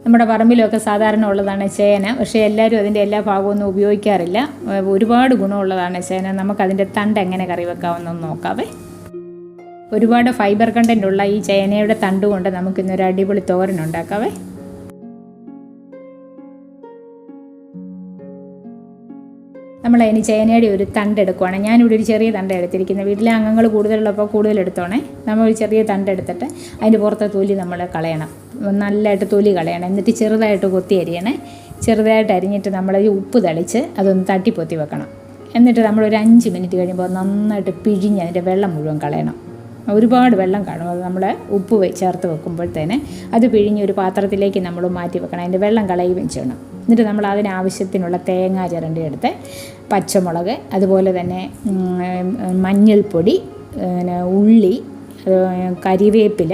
നമ്മുടെ പറമ്പിലൊക്കെ സാധാരണ ഉള്ളതാണ് ചേന. പക്ഷേ എല്ലാവരും അതിൻ്റെ എല്ലാ ഭാഗമൊന്നും ഉപയോഗിക്കാറില്ല. ഒരുപാട് ഗുണമുള്ളതാണ് ചേന. നമുക്കതിൻ്റെ തണ്ട് എങ്ങനെ കറി വെക്കാമെന്നൊന്ന് നോക്കാവേ. ഒരുപാട് ഫൈബർ കണ്ടൻ്റ് ഉള്ള ഈ ചേനയുടെ തണ്ട് കൊണ്ട് നമുക്കിന്നൊരു അടിപൊളി തോരൻ ഉണ്ടാക്കാവേ. നമ്മളതിന് ചേനയുടെ ഒരു തണ്ട് എടുക്കുവാണ്. ഞാനിവിടെ ഒരു ചെറിയ തണ്ട് എടുത്തിരിക്കുന്നത്. വീട്ടിലെ അംഗങ്ങൾ കൂടുതലുള്ളപ്പോൾ കൂടുതൽ എടുത്തോണേ. നമ്മൾ ഒരു ചെറിയ തണ്ട് എടുത്തിട്ട് അതിൻ്റെ പുറത്തെ തൊലി നമ്മൾ കളയണം. നല്ലതായിട്ട് തൊലി കളയണം. എന്നിട്ട് ചെറുതായിട്ട് കൊത്തി അരിയണേ. ചെറുതായിട്ട് അരിഞ്ഞിട്ട് നമ്മൾ ഈ ഉപ്പ് തളിച്ച് അതൊന്ന് തട്ടിപ്പൊത്തി വെക്കണം. എന്നിട്ട് നമ്മളൊരു 5 മിനിറ്റ് കഴിയുമ്പോൾ നന്നായിട്ട് പിഴിഞ്ഞ് അതിൻ്റെ വെള്ളം മുഴുവൻ കളയണം. ഒരുപാട് വെള്ളം കാണും. അത് നമ്മൾ ഉപ്പ് ചേർത്ത് വെക്കുമ്പോഴത്തേന് അത് പിഴിഞ്ഞ് ഒരു പാത്രത്തിലേക്ക് നമ്മൾ മാറ്റി വെക്കണം. അതിൻ്റെ വെള്ളം കളയുകയും ചെയ്യണം. എന്നിട്ട് നമ്മൾ അതിനാവശ്യത്തിനുള്ള തേങ്ങ ചിരണ്ടി എടുത്ത് പച്ചമുളക്, അതുപോലെ തന്നെ മഞ്ഞൾപ്പൊടി, ഉള്ളി, കരിവേപ്പില,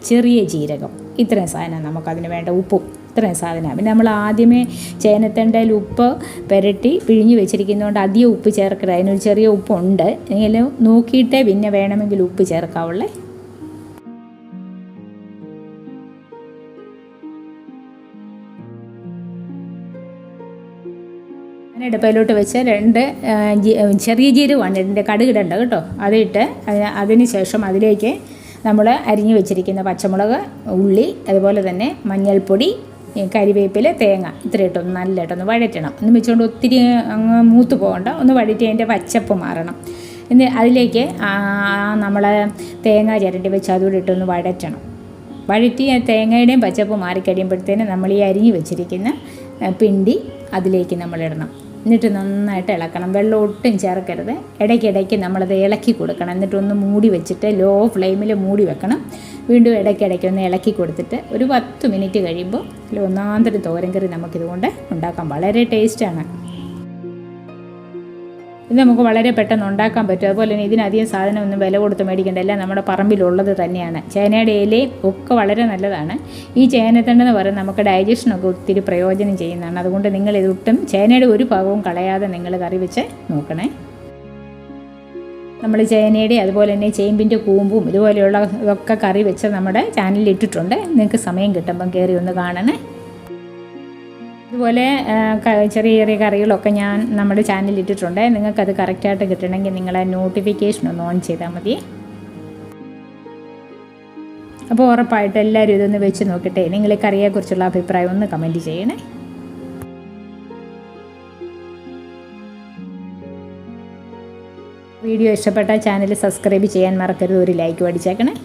ചെറിയ ജീരകം, ഇത്രയും സാധനം നമുക്കതിന് വേണ്ട. ഉപ്പും ഇത്രയും സാധനമാണ്. പിന്നെ നമ്മൾ ആദ്യമേ ചേനത്തണ്ടയിൽ ഉപ്പ് പുരട്ടി പിഴിഞ്ഞ് വെച്ചിരിക്കുന്നതുകൊണ്ട് അധികം ഉപ്പ് ചേർക്കരുത്. അതിനൊരു ചെറിയ ഉപ്പുണ്ട്. എങ്കിലും നോക്കിയിട്ടേ പിന്നെ വേണമെങ്കിൽ ഉപ്പ് ചേർക്കാവുള്ളേ. അടുപ്പയിലോട്ട് വെച്ച് 2 ചെറിയ ജീരകമാണ് ഇതിൻ്റെ, കടുകിടണ്ട കേട്ടോ. അതിട്ട് അതിന് ശേഷം അതിലേക്ക് നമ്മൾ അരിഞ്ഞു വെച്ചിരിക്കുന്ന പച്ചമുളക്, ഉള്ളി, അതുപോലെ തന്നെ മഞ്ഞൾപ്പൊടി, കരിവേപ്പില, തേങ്ങ ഇത്രയിട്ടൊന്ന് നല്ലതായിട്ടൊന്ന് വഴറ്റണം. ഒന്ന് വെച്ചുകൊണ്ട് ഒത്തിരി അങ്ങ് മൂത്ത് പോകണ്ട. ഒന്ന് വഴറ്റി അതിൻ്റെ പച്ചപ്പ് മാറണം. അതിലേക്ക് നമ്മൾ തേങ്ങ ചിരണ്ടി വെച്ച് അതുകൂടി ഇട്ടൊന്ന് വഴറ്റണം. വഴറ്റി തേങ്ങയുടെയും പച്ചപ്പ് മാറിക്കഴിയുമ്പോഴത്തേന് നമ്മൾ ഈ അരിഞ്ഞു വെച്ചിരിക്കുന്ന പിണ്ടി അതിലേക്ക് നമ്മളിടണം. എന്നിട്ട് നന്നായിട്ട് ഇളക്കണം. വെള്ളം ഒട്ടും ചേർക്കരുത്. ഇടയ്ക്കിടയ്ക്ക് നമ്മളത് ഇളക്കി കൊടുക്കണം. എന്നിട്ടൊന്ന് മൂടി വെച്ചിട്ട് ലോ ഫ്ലെയിമിൽ മൂടി വെക്കണം. വീണ്ടും ഇടയ്ക്കിടയ്ക്ക് ഒന്ന് ഇളക്കി കൊടുത്തിട്ട് ഒരു 10 മിനിറ്റ് കഴിയുമ്പോൾ ഒന്നാന്തരം തോരൻ കറി നമുക്കിതുകൊണ്ട് ഉണ്ടാക്കാം. വളരെ ടേസ്റ്റാണ്. ഇത് നമുക്ക് വളരെ പെട്ടെന്ന് ഉണ്ടാക്കാൻ പറ്റും. അതുപോലെ തന്നെ ഇതിനധികം സാധനമൊന്നും വില കൊടുത്ത് മേടിക്കേണ്ട. എല്ലാം നമ്മുടെ പറമ്പിലുള്ളത് തന്നെയാണ്. ചേനയുടെ ഇലയും ഒക്കെ വളരെ നല്ലതാണ്. ഈ ചേനത്തണ്ടെന്ന് പറയുന്നത് നമുക്ക് ഡൈജഷനൊക്കെ ഒത്തിരി പ്രയോജനം ചെയ്യുന്നതാണ്. അതുകൊണ്ട് നിങ്ങളിതൊട്ടും ചേനയുടെ ഒരു ഭാഗവും കളയാതെ നിങ്ങൾ കറി വെച്ച് നോക്കണേ. നമ്മൾ ചേനയുടെ അതുപോലെ തന്നെ ചേമ്പിൻ്റെ കൂമ്പും ഇതുപോലെയുള്ള ഇതൊക്കെ കറി വെച്ച് നമ്മുടെ ചാനലിൽ ഇട്ടിട്ടുണ്ട്. നിങ്ങൾക്ക് സമയം കിട്ടുമ്പം കയറി ഒന്ന് കാണണേ. ഇതുപോലെ ചെറിയ ചെറിയ കറികളൊക്കെ ഞാൻ നമ്മുടെ ചാനലിൽ ഇട്ടിട്ടുണ്ട്. നിങ്ങൾക്കത് കറക്റ്റായിട്ട് കിട്ടണമെങ്കിൽ നിങ്ങളെ നോട്ടിഫിക്കേഷൻ ഒന്ന് ഓൺ ചെയ്താൽ മതി. അപ്പോൾ ഉറപ്പായിട്ട് എല്ലാവരും ഇതൊന്ന് വെച്ച് നോക്കട്ടെ. നിങ്ങൾ ഈ കറിയെക്കുറിച്ചുള്ള അഭിപ്രായം ഒന്ന് കമൻറ്റ് ചെയ്യണേ. വീഡിയോ ഇഷ്ടപ്പെട്ടാൽ ചാനൽ സബ്സ്ക്രൈബ് ചെയ്യാൻ മറക്കരുത്. ഒരു ലൈക്ക് അടിച്ചേക്കണേ.